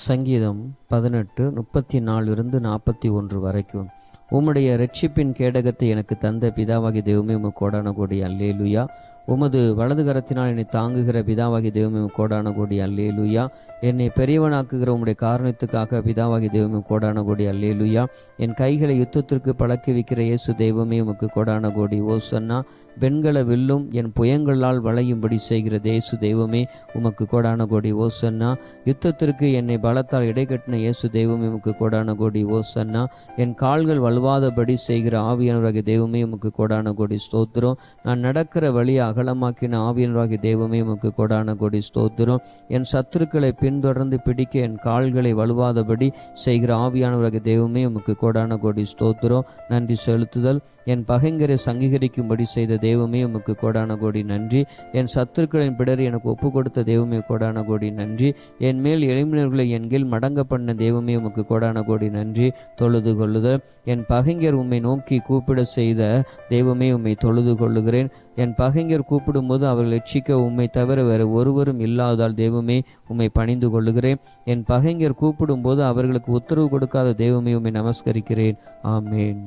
சங்கீதம் 18:34-41 வரைக்கும். உம்முடைய இரட்சிப்பின் கேடகத்தை எனக்கு தந்த பிதாவாகி தெய்வமே உமக்கு கோடான கோடி அல்லேலுயா. உமது வலது கரத்தினால் என்னை தாங்குகிற பிதாவாகி தெய்வமே கோடான கோடி அல்லேலுயா. என்னை பெரியவனாக்குகிற உம்முடைய காரணத்துக்காக பிதாவாகி தெய்வமே கோடான கோடி அல்லேலுயா. என் கைகளை யுத்தத்திற்கு பழக்கி வைக்கிற இயேசு தெய்வமே உமக்கு கோடான கோடி ஓசன்னா. வெண்கல வில்லும் என் புயங்களால் வளையும்படி செய்கிற இயேசு தெய்வமே உமக்கு கோடான கோடி ஓசன்னா. யுத்தத்திற்கு என்னை பலத்தால் இடைக்கட்டின இயேசு தெய்வமே உமக்கு கோடான கோடி ஓசன்னா. என் கால்கள் வலுவாதபடி செய்கிற ஆவியானவராகிய தெய்வமே உமக்கு கோடான கோடி ஸ்தோத்திரம். நான் நடக்கிற வழியை அகலமாக்கின ஆவியானவராகிய தெய்வமே உமக்கு கோடான கோடி ஸ்தோத்திரம். என் சத்துருக்களை பின்தொடர்ந்து பிடிக்க என் கால்களை வலுவாதபடி செய்கிற ஆவியானவராகிய தெய்வமே உமக்கு கோடான கோடி ஸ்தோத்திரம். நன்றி செலுத்துதல். என் பகைஞரை சங்கீகரிக்கும்படி செய்த தெய்வமே உமக்கு கோடான கோடி நன்றி. என் சத்துருக்களின் பிடரை எனக்கு ஒப்பு கொடுத்த தெய்வமே கோடான கோடி நன்றி. என் மேல் எளிமையர்களை என் கீழ் மடங்க பண்ண தெய்வமே உமக்கு கோடான கோடி நன்றி. தொழுது கொள்ளுதல். என் பகைஞர் உம்மை நோக்கி கூப்பிட செய்த தெய்வமே உம்மை தொழுது கொள்ளுகிறேன். என் பகைஞர் கூப்பிடும்போது அவர்கள் ரட்சிக்க உம்மை தவிர வேறு ஒருவரும் இல்லாததால் தெய்வமே உம்மை பணிந்து கொள்ளுகிறேன். என் பகைஞர் கூப்பிடும்போது அவர்களுக்கு உத்தரவு கொடுக்காத தெய்வமே உம்மை நமஸ்கரிக்கிறேன். ஆமேன்.